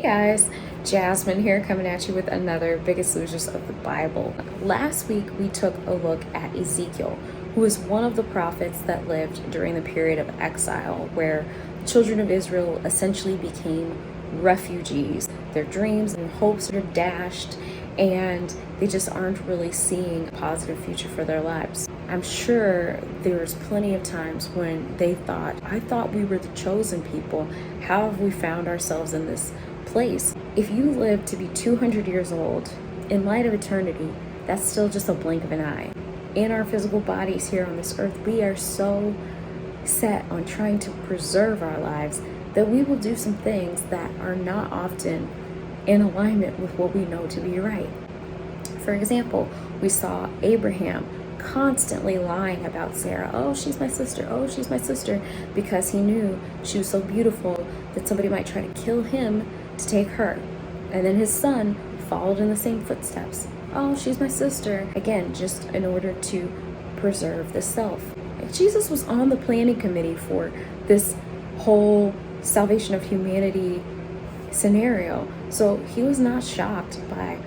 Guys, Jasmine here coming at you with another Biggest Losers of the Bible. Last week we took a look at Ezekiel, who is one of the prophets that lived during the period of exile where the children of Israel essentially became refugees. Their dreams and hopes are dashed and they just aren't really seeing a positive future for their lives. I'm sure there's plenty of times when they thought, I thought we were the chosen people. How have we found ourselves in this place? If you live to be 200 years old, in light of eternity, that's still just a blink of an eye. In our physical bodies here on this earth, we are so set on trying to preserve our lives that we will do some things that are not often in alignment with what we know to be right. For example, we saw Abraham constantly lying about Sarah. Oh, she's my sister. Oh, she's my sister, because he knew she was so beautiful that somebody might try to kill him to take her. And then his son followed in the same footsteps. Oh, she's my sister. Again, just in order to preserve the self. Jesus was on the planning committee for this whole salvation of humanity scenario. So he was not shocked by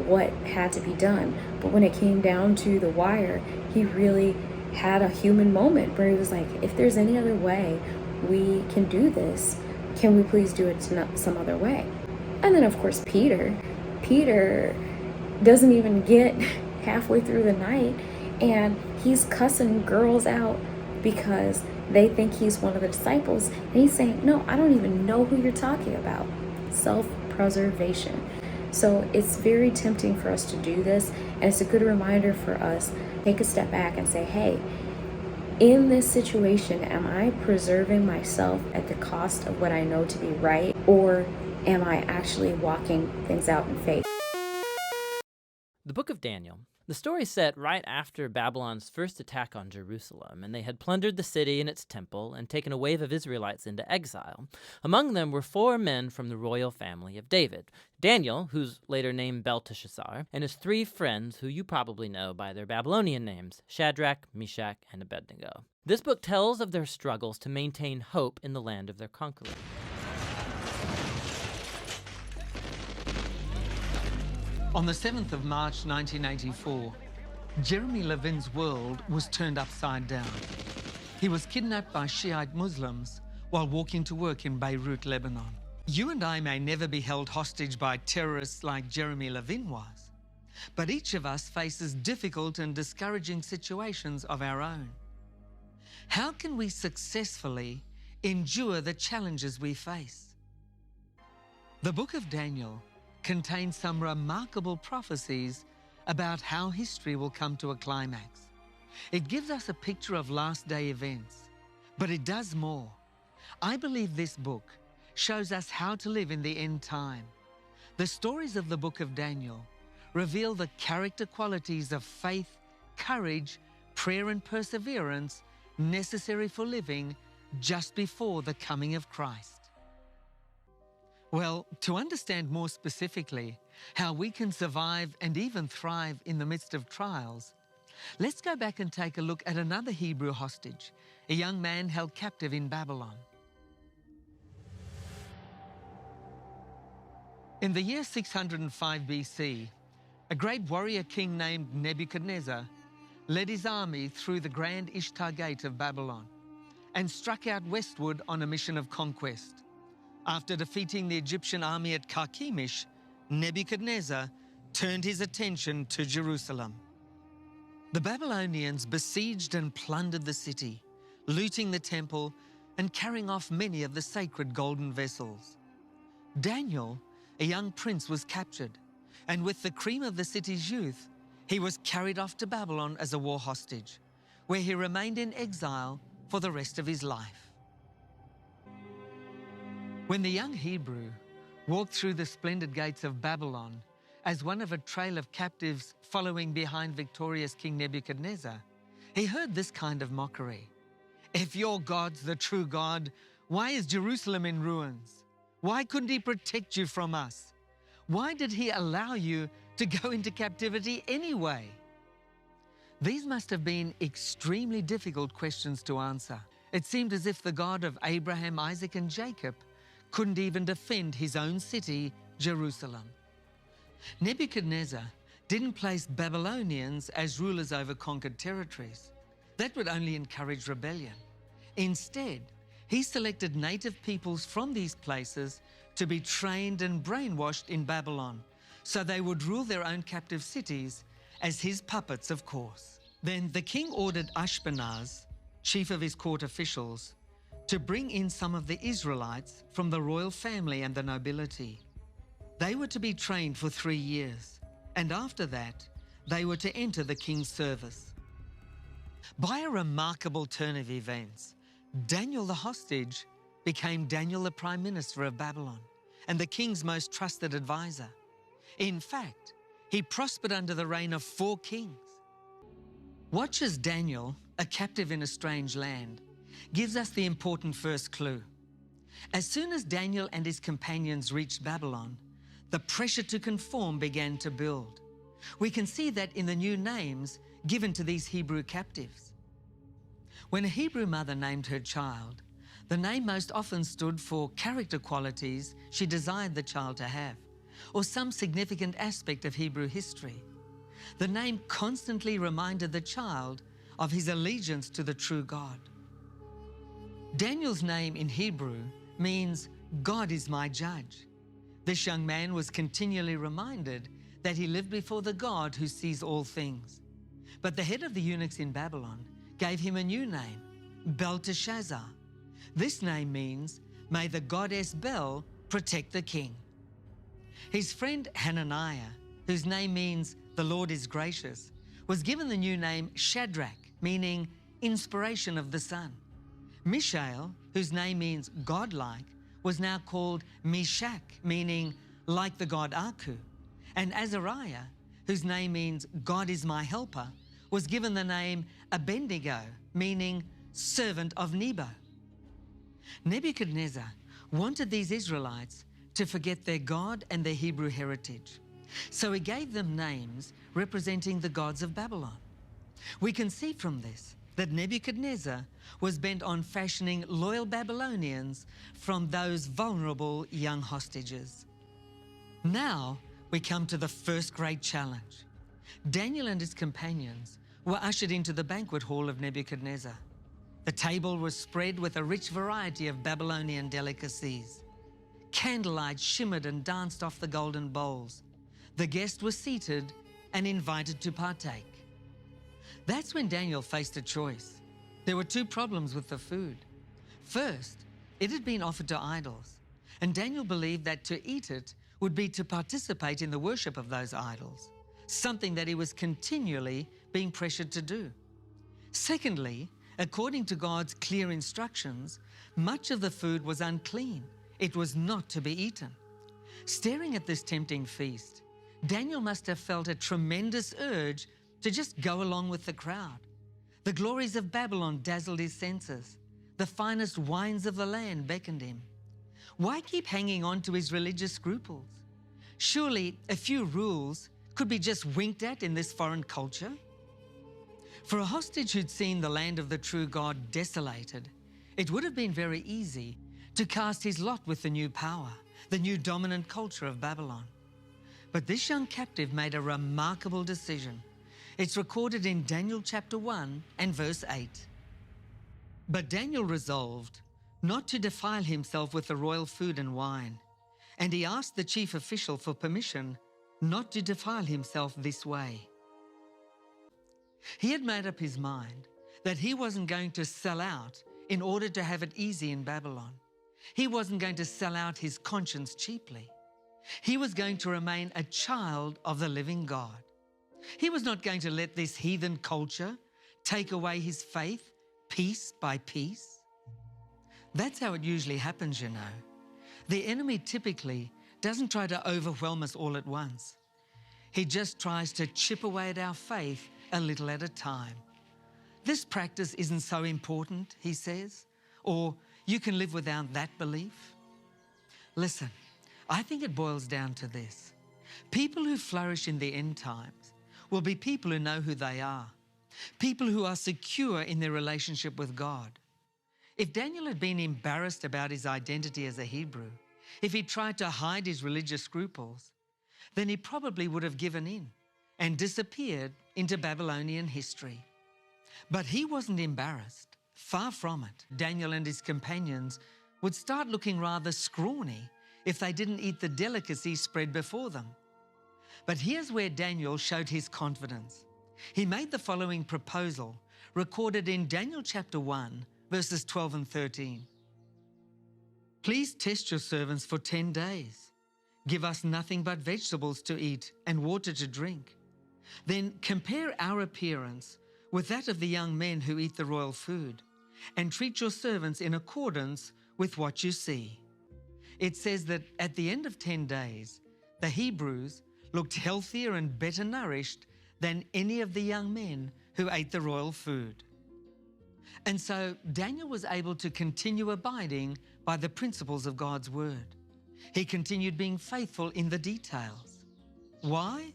what had to be done. But when it came down to the wire, he really had a human moment where he was like, if there's any other way we can do this, can we please do it some other way? And then of course Peter doesn't even get halfway through the night and he's cussing girls out because they think he's one of the disciples, and he's saying, no, I don't even know who you're talking about. Self-preservation. So it's very tempting for us to do this, and it's a good reminder for us to take a step back and say, hey, in this situation, am I preserving myself at the cost of what I know to be right, or am I actually walking things out in faith? The Book of Daniel. The story is set right after Babylon's first attack on Jerusalem, and they had plundered the city and its temple and taken a wave of Israelites into exile. Among them were 4 men from the royal family of David: Daniel, who's later named Belteshazzar, and his 3 friends who you probably know by their Babylonian names, Shadrach, Meshach, and Abednego. This book tells of their struggles to maintain hope in the land of their conqueror. On the 7th of March 1984, Jeremy Levin's world was turned upside down. He was kidnapped by Shiite Muslims while walking to work in Beirut, Lebanon. You and I may never be held hostage by terrorists like Jeremy Levin was, but each of us faces difficult and discouraging situations of our own. How can we successfully endure the challenges we face? The Book of Daniel contains some remarkable prophecies about how history will come to a climax. It gives us a picture of last-day events, but it does more. I believe this book shows us how to live in the end time. The stories of the Book of Daniel reveal the character qualities of faith, courage, prayer, and perseverance necessary for living just before the coming of Christ. Well, to understand more specifically how we can survive and even thrive in the midst of trials, let's go back and take a look at another Hebrew hostage, a young man held captive in Babylon. In the year 605 BC, a great warrior king named Nebuchadnezzar led his army through the grand Ishtar Gate of Babylon and struck out westward on a mission of conquest. After defeating the Egyptian army at Carchemish, Nebuchadnezzar turned his attention to Jerusalem. The Babylonians besieged and plundered the city, looting the temple and carrying off many of the sacred golden vessels. Daniel, a young prince, was captured, and with the cream of the city's youth, he was carried off to Babylon as a war hostage, where he remained in exile for the rest of his life. When the young Hebrew walked through the splendid gates of Babylon as one of a trail of captives following behind victorious King Nebuchadnezzar, he heard this kind of mockery. If your God's the true God, why is Jerusalem in ruins? Why couldn't he protect you from us? Why did he allow you to go into captivity anyway? These must have been extremely difficult questions to answer. It seemed as if the God of Abraham, Isaac, and Jacob couldn't even defend his own city, Jerusalem. Nebuchadnezzar didn't place Babylonians as rulers over conquered territories. That would only encourage rebellion. Instead, he selected native peoples from these places to be trained and brainwashed in Babylon, so they would rule their own captive cities as his puppets, of course. Then the king ordered Ashpenaz, chief of his court officials, to bring in some of the Israelites from the royal family and the nobility. They were to be trained for 3 years, and after that, they were to enter the king's service. By a remarkable turn of events, Daniel the hostage became Daniel the prime minister of Babylon and the king's most trusted advisor. In fact, he prospered under the reign of 4 kings. Watch as Daniel, a captive in a strange land, gives us the important first clue. As soon as Daniel and his companions reached Babylon, the pressure to conform began to build. We can see that in the new names given to these Hebrew captives. When a Hebrew mother named her child, the name most often stood for character qualities she desired the child to have, or some significant aspect of Hebrew history. The name constantly reminded the child of his allegiance to the true God. Daniel's name in Hebrew means God is my judge. This young man was continually reminded that he lived before the God who sees all things. But the head of the eunuchs in Babylon gave him a new name, Belteshazzar. This name means, may the goddess Bel protect the king. His friend Hananiah, whose name means the Lord is gracious, was given the new name Shadrach, meaning inspiration of the sun. Mishael, whose name means godlike, was now called Meshach, meaning like the god Aku. And Azariah, whose name means God is my helper, was given the name Abednego, meaning servant of Nebo. Nebuchadnezzar wanted these Israelites to forget their God and their Hebrew heritage. So he gave them names representing the gods of Babylon. We can see from this that Nebuchadnezzar was bent on fashioning loyal Babylonians from those vulnerable young hostages. Now we come to the first great challenge. Daniel and his companions were ushered into the banquet hall of Nebuchadnezzar. The table was spread with a rich variety of Babylonian delicacies. Candlelight shimmered and danced off the golden bowls. The guest was seated and invited to partake. That's when Daniel faced a choice. There were 2 problems with the food. First, it had been offered to idols, and Daniel believed that to eat it would be to participate in the worship of those idols, something that he was continually being pressured to do. Secondly, according to God's clear instructions, much of the food was unclean. It was not to be eaten. Staring at this tempting feast, Daniel must have felt a tremendous urge to just go along with the crowd. The glories of Babylon dazzled his senses. The finest wines of the land beckoned him. Why keep hanging on to his religious scruples? Surely a few rules could be just winked at in this foreign culture? For a hostage who'd seen the land of the true God desolated, it would have been very easy to cast his lot with the new power, the new dominant culture of Babylon. But this young captive made a remarkable decision. It's recorded in Daniel chapter 1 and verse 8. But Daniel resolved not to defile himself with the royal food and wine, and he asked the chief official for permission not to defile himself this way. He had made up his mind that he wasn't going to sell out in order to have it easy in Babylon. He wasn't going to sell out his conscience cheaply. He was going to remain a child of the living God. He was not going to let this heathen culture take away his faith piece by piece. That's how it usually happens, you know. The enemy typically doesn't try to overwhelm us all at once. He just tries to chip away at our faith a little at a time. This practice isn't so important, he says, or you can live without that belief. Listen, I think it boils down to this. People who flourish in the end times will be people who know who they are, people who are secure in their relationship with God. If Daniel had been embarrassed about his identity as a Hebrew, If he tried to hide his religious scruples, then he probably would have given in and disappeared into Babylonian history. But he wasn't embarrassed. Far from it. Daniel and his companions would start looking rather scrawny if they didn't eat the delicacies spread before them. But here's where Daniel showed his confidence. He made the following proposal, recorded in Daniel chapter 1, verses 12 and 13. Please test your servants for 10 days. Give us nothing but vegetables to eat and water to drink. Then compare our appearance with that of the young men who eat the royal food, and treat your servants in accordance with what you see. It says that at the end of 10 days, the Hebrews looked healthier and better nourished than any of the young men who ate the royal food. And so Daniel was able to continue abiding by the principles of God's word. He continued being faithful in the details. Why?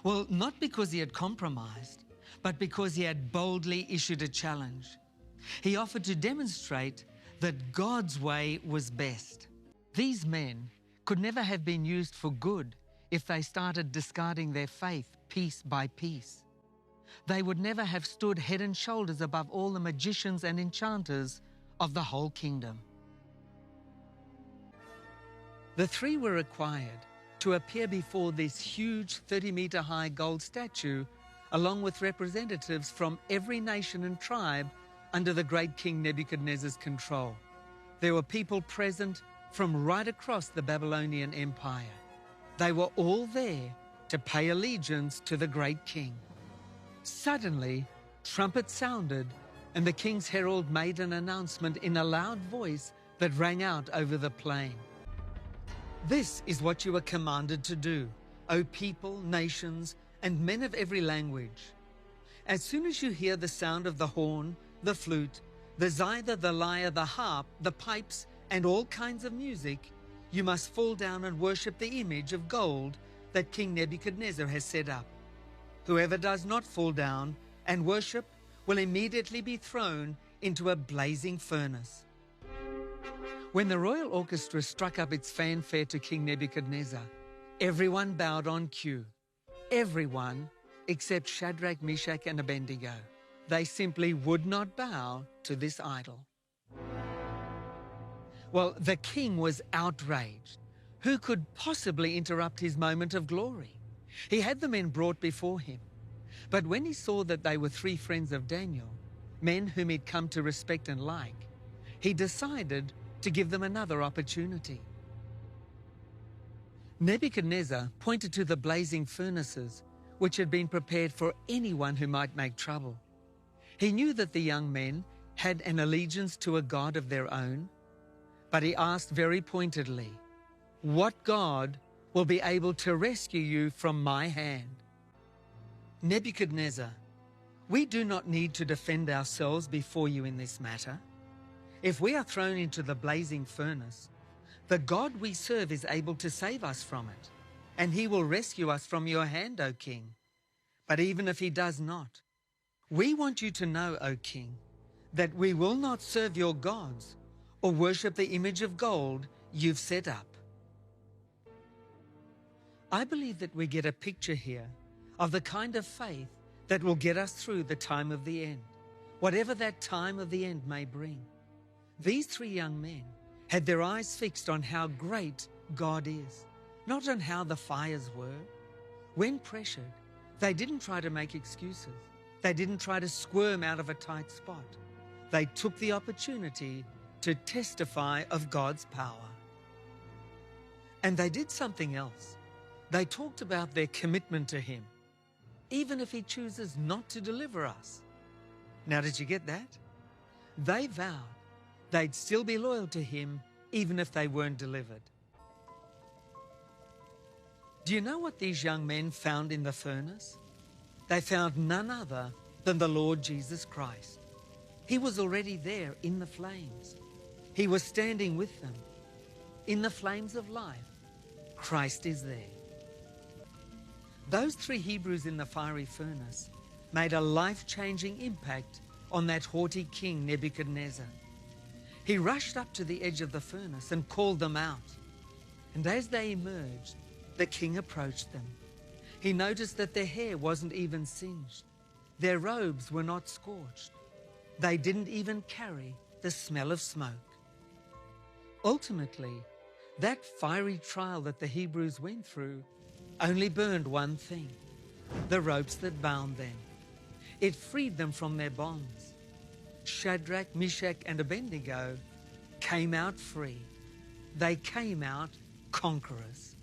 Well, not because he had compromised, but because he had boldly issued a challenge. He offered to demonstrate that God's way was best. These men could never have been used for good if they started discarding their faith piece by piece. They would never have stood head and shoulders above all the magicians and enchanters of the whole kingdom. The three were required to appear before this huge 30-meter-high gold statue, along with representatives from every nation and tribe under the great King Nebuchadnezzar's control. There were people present from right across the Babylonian Empire. They were all there to pay allegiance to the great king. Suddenly, trumpets sounded, and the king's herald made an announcement in a loud voice that rang out over the plain. This is what you are commanded to do, O people, nations, and men of every language. As soon as you hear the sound of the horn, the flute, the zither, the lyre, the harp, the pipes, and all kinds of music, you must fall down and worship the image of gold that King Nebuchadnezzar has set up. Whoever does not fall down and worship will immediately be thrown into a blazing furnace. When the royal orchestra struck up its fanfare to King Nebuchadnezzar, everyone bowed on cue. Everyone except Shadrach, Meshach, and Abednego. They simply would not bow to this idol. Well, the king was outraged. Who could possibly interrupt his moment of glory? He had the men brought before him. But when he saw that they were three friends of Daniel, men whom he'd come to respect and like, he decided to give them another opportunity. Nebuchadnezzar pointed to the blazing furnaces which had been prepared for anyone who might make trouble. He knew that the young men had an allegiance to a god of their own, but he asked very pointedly, "What god will be able to rescue you from my hand?" Nebuchadnezzar, we do not need to defend ourselves before you in this matter. If we are thrown into the blazing furnace, the God we serve is able to save us from it, and he will rescue us from your hand, O king. But even if he does not, we want you to know, O king, that we will not serve your gods or worship the image of gold you've set up. I believe that we get a picture here of the kind of faith that will get us through the time of the end, whatever that time of the end may bring. These three young men had their eyes fixed on how great God is, not on how the fires were. When pressured, they didn't try to make excuses. They didn't try to squirm out of a tight spot. They took the opportunity to testify of God's power. And they did something else. They talked about their commitment to him, even if he chooses not to deliver us. Now, did you get that? They vowed they'd still be loyal to him even if they weren't delivered. Do you know what these young men found in the furnace? They found none other than the Lord Jesus Christ. He was already there in the flames. He was standing with them. In the flames of life, Christ is there. Those three Hebrews in the fiery furnace made a life-changing impact on that haughty king Nebuchadnezzar. He rushed up to the edge of the furnace and called them out. And as they emerged, the king approached them. He noticed that their hair wasn't even singed. Their robes were not scorched. They didn't even carry the smell of smoke. Ultimately, that fiery trial that the Hebrews went through only burned one thing: the ropes that bound them. It freed them from their bonds. Shadrach, Meshach, and Abednego came out free. They came out conquerors.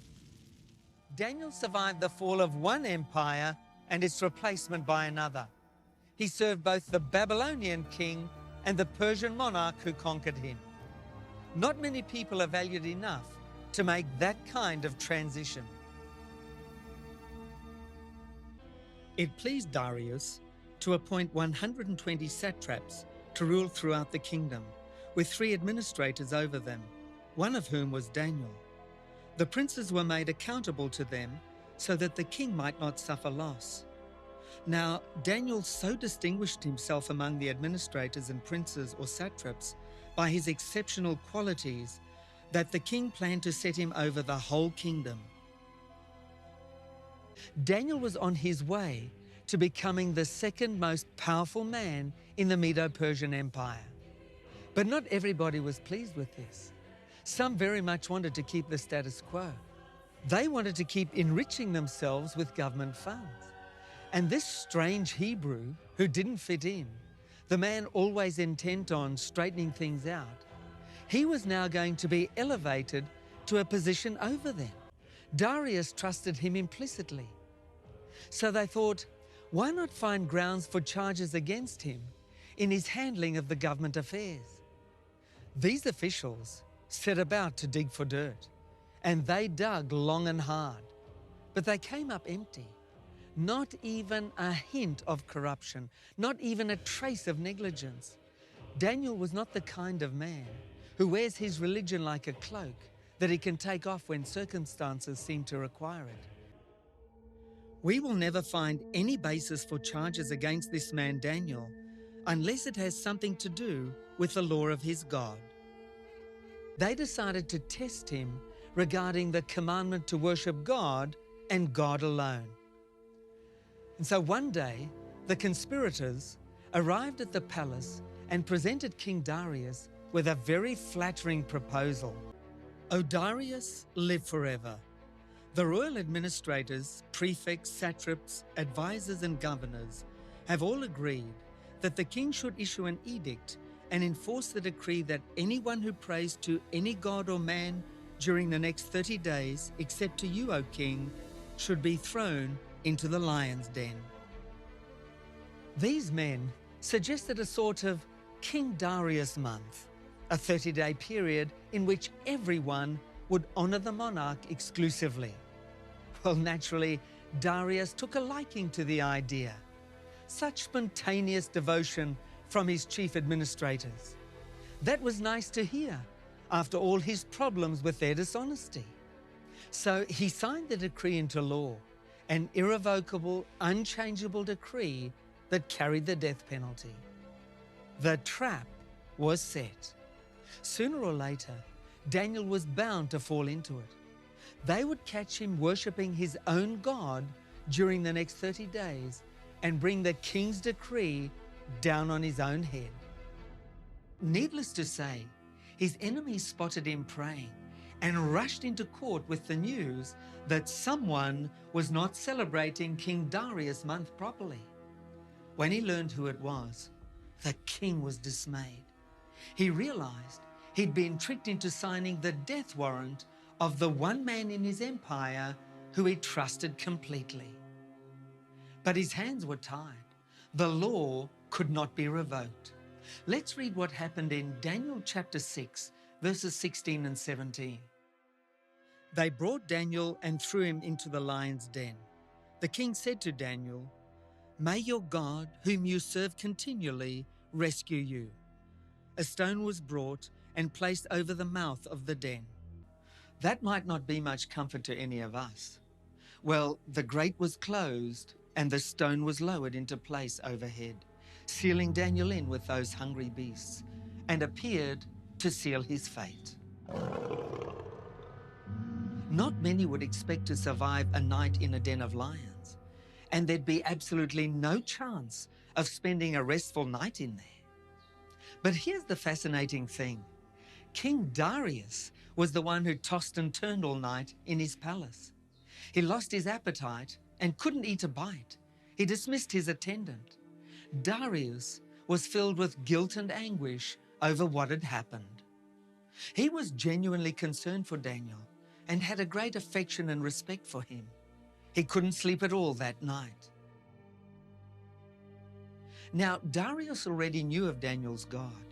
Daniel survived the fall of one empire and its replacement by another. He served both the Babylonian king and the Persian monarch who conquered him. Not many people are valued enough to make that kind of transition. It pleased Darius to appoint 120 satraps to rule throughout the kingdom, with 3 administrators over them, one of whom was Daniel. The princes were made accountable to them so that the king might not suffer loss. Now, Daniel so distinguished himself among the administrators and princes or satraps by his exceptional qualities that the king planned to set him over the whole kingdom. Daniel was on his way to becoming the second most powerful man in the Medo-Persian Empire. But not everybody was pleased with this. Some very much wanted to keep the status quo. They wanted to keep enriching themselves with government funds. And this strange Hebrew, who didn't fit in, the man always intent on straightening things out, he was now going to be elevated to a position over them. Darius trusted him implicitly. So they thought, why not find grounds for charges against him in his handling of the government affairs? These officials set about to dig for dirt, and they dug long and hard, but they came up empty. Not even a hint of corruption, not even a trace of negligence. Daniel was not the kind of man who wears his religion like a cloak that he can take off when circumstances seem to require it. We will never find any basis for charges against this man Daniel unless it has something to do with the law of his God. They decided to test him regarding the commandment to worship God and God alone. And so one day, the conspirators arrived at the palace and presented King Darius with a very flattering proposal. O Darius, live forever. The royal administrators, prefects, satraps, advisors, and governors have all agreed that the king should issue an edict and enforce the decree that anyone who prays to any god or man during the next 30 days, except to you, O king, should be thrown into the lion's den. These men suggested a sort of King Darius month, a 30-day period in which everyone would honor the monarch exclusively. Well, naturally, Darius took a liking to the idea. Such spontaneous devotion from his chief administrators. That was nice to hear after all his problems with their dishonesty. So he signed the decree into law, an irrevocable, unchangeable decree that carried the death penalty. The trap was set. Sooner or later, Daniel was bound to fall into it. They would catch him worshipping his own God during the next 30 days and bring the king's decree down on his own head. Needless to say, his enemies spotted him praying and rushed into court with the news that someone was not celebrating King Darius' month properly. When he learned who it was, the king was dismayed. He realized he'd been tricked into signing the death warrant of the one man in his empire who he trusted completely. But his hands were tied. The law could not be revoked. Let's read what happened in Daniel chapter 6, verses 16 and 17. They brought Daniel and threw him into the lion's den. The king said to Daniel, "May your God, whom you serve continually, rescue you." A stone was brought and placed over the mouth of the den. That might not be much comfort to any of us. Well, the grate was closed and the stone was lowered into place overhead, sealing Daniel in with those hungry beasts, and appeared to seal his fate. Not many would expect to survive a night in a den of lions, and there'd be absolutely no chance of spending a restful night in there. But here's the fascinating thing. King Darius was the one who tossed and turned all night in his palace. He lost his appetite and couldn't eat a bite. He dismissed his attendant. Darius was filled with guilt and anguish over what had happened. He was genuinely concerned for Daniel and had a great affection and respect for him. He couldn't sleep at all that night. Now, Darius already knew of Daniel's God,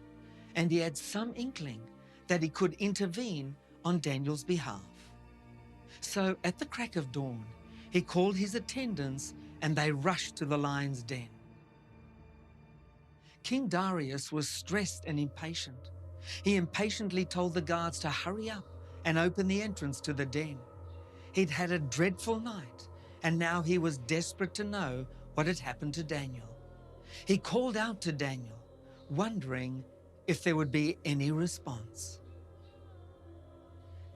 and he had some inkling that he could intervene on Daniel's behalf. So at the crack of dawn, he called his attendants and they rushed to the lion's den. King Darius was stressed and impatient. He impatiently told the guards to hurry up and open the entrance to the den. He'd had a dreadful night, and now he was desperate to know what had happened to Daniel. He called out to Daniel, wondering if there would be any response.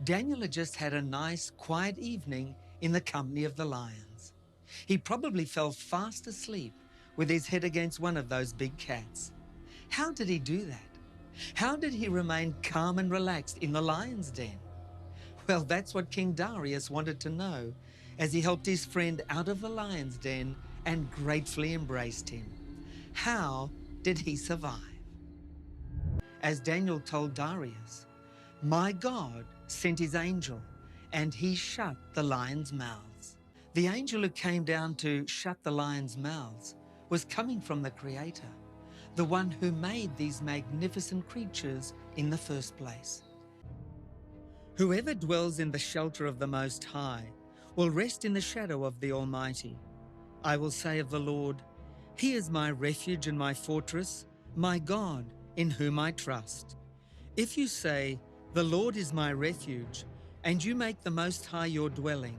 Daniel had just had a nice, quiet evening in the company of the lions. He probably fell fast asleep with his head against one of those big cats. How did he do that? How did he remain calm and relaxed in the lion's den? Well, that's what King Darius wanted to know as he helped his friend out of the lion's den and gratefully embraced him. How did he survive? As Daniel told Darius, "My God sent his angel, and he shut the lions' mouths." The angel who came down to shut the lions' mouths was coming from the Creator, the one who made these magnificent creatures in the first place. Whoever dwells in the shelter of the Most High will rest in the shadow of the Almighty. I will say of the Lord, He is my refuge and my fortress, my God, in whom I trust. If you say, "The Lord is my refuge," and you make the Most High your dwelling,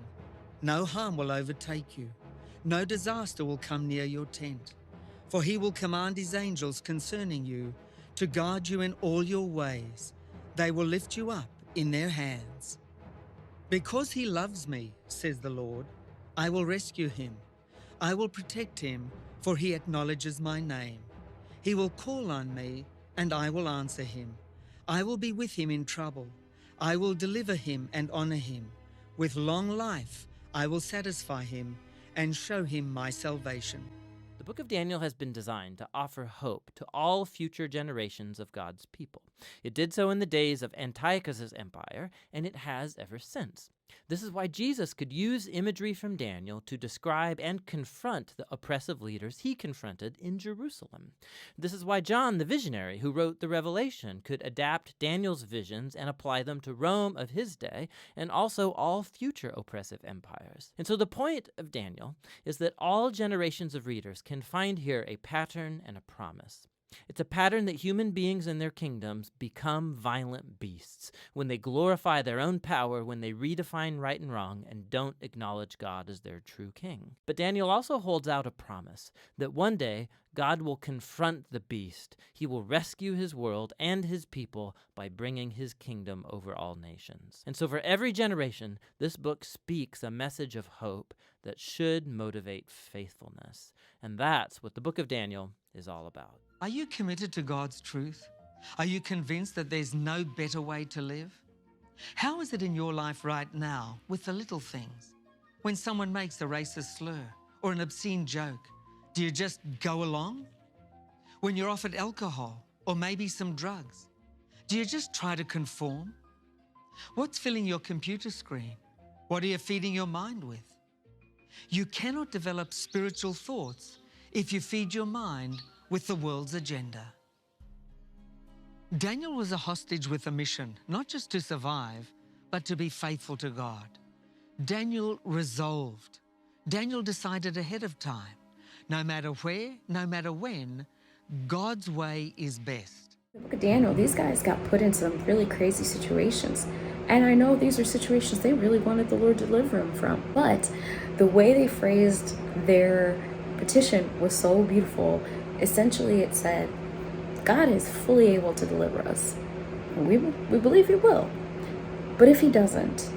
no harm will overtake you, no disaster will come near your tent. For He will command His angels concerning you to guard you in all your ways. They will lift you up in their hands. Because He loves me, says the Lord, I will rescue Him. I will protect Him, for He acknowledges my name. He will call on me, and I will answer Him. I will be with Him in trouble. I will deliver Him and honor Him. With long life I will satisfy Him and show Him my salvation. The book of Daniel has been designed to offer hope to all future generations of God's people. It did so in the days of Antiochus' empire, and it has ever since. This is why Jesus could use imagery from Daniel to describe and confront the oppressive leaders he confronted in Jerusalem. This is why John, the visionary who wrote the Revelation, could adapt Daniel's visions and apply them to Rome of his day and also all future oppressive empires. And so the point of Daniel is that all generations of readers can find here a pattern and a promise. It's a pattern that human beings and their kingdoms become violent beasts when they glorify their own power, when they redefine right and wrong and don't acknowledge God as their true king. But Daniel also holds out a promise that one day God will confront the beast. He will rescue his world and his people by bringing his kingdom over all nations. And so for every generation, this book speaks a message of hope that should motivate faithfulness. And that's what the book of Daniel is all about. Are you committed to God's truth? Are you convinced that there's no better way to live? How is it in your life right now with the little things? When someone makes a racist slur or an obscene joke, do you just go along? When you're offered alcohol or maybe some drugs, do you just try to conform? What's filling your computer screen? What are you feeding your mind with? You cannot develop spiritual thoughts if you feed your mind with the world's agenda. Daniel was a hostage with a mission, not just to survive, but to be faithful to God. Daniel resolved. Daniel decided ahead of time. No matter where, no matter when, God's way is best. Look at Daniel. These guys got put in some really crazy situations. And I know these are situations they really wanted the Lord to deliver them from. But the way they phrased their petition was so beautiful. Essentially, it said, God is fully able to deliver us. We believe He will. But if He doesn't,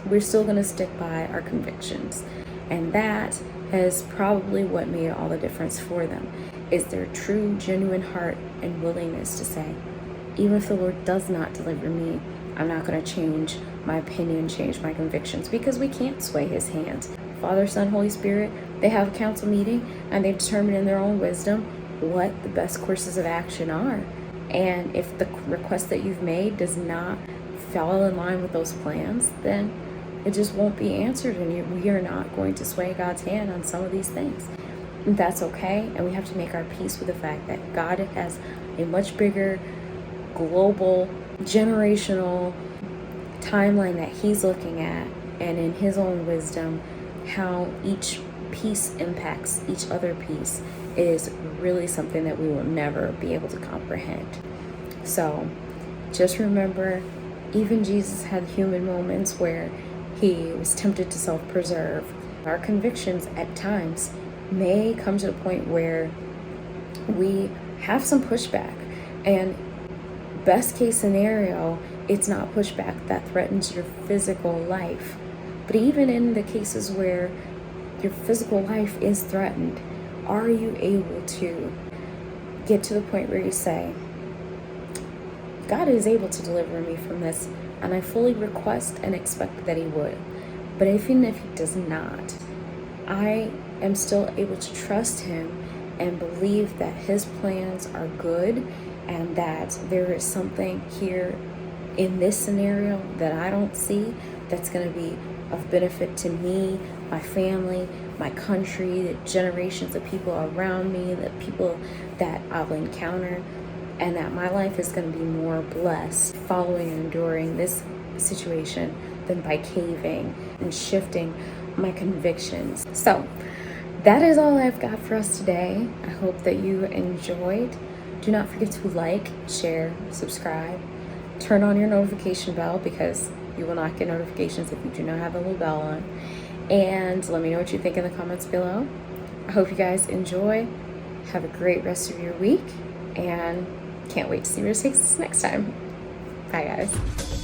we're still going to stick by our convictions. And that is probably what made all the difference for them, is their true, genuine heart and willingness to say, even if the Lord does not deliver me, I'm not going to change my opinion, change my convictions, because we can't sway his hand. Father, Son, Holy Spirit, they have a council meeting and they determine in their own wisdom what the best courses of action are. And if the request that you've made does not fall in line with those plans, then it just won't be answered, and we are not going to sway God's hand on some of these things. And that's okay, and we have to make our peace with the fact that God has a much bigger, global, generational timeline that he's looking at, and in his own wisdom, how each piece impacts each other piece is really something that we will never be able to comprehend. So just remember, even Jesus had human moments where he was tempted to self-preserve. Our convictions at times may come to the point where we have some pushback, and best case scenario, it's not pushback that threatens your physical life. But even in the cases where your physical life is threatened, are you able to get to the point where you say, God is able to deliver me from this, and I fully request and expect that he would. But even if he does not, I am still able to trust him and believe that his plans are good, and that there is something here in this scenario that I don't see that's going to be of benefit to me, my family, my country, the generations of people around me, the people that I'll encounter, and that my life is going to be more blessed following and enduring this situation than by caving and shifting my convictions. So that is all I've got for us today. I hope that you enjoyed. Do not forget to like, share, subscribe, turn on your notification bell, because you will not get notifications if you do not have a little bell on. And let me know what you think in the comments below. I hope you guys enjoy. Have a great rest of your week, and can't wait to see where it takes us next time. Bye, guys.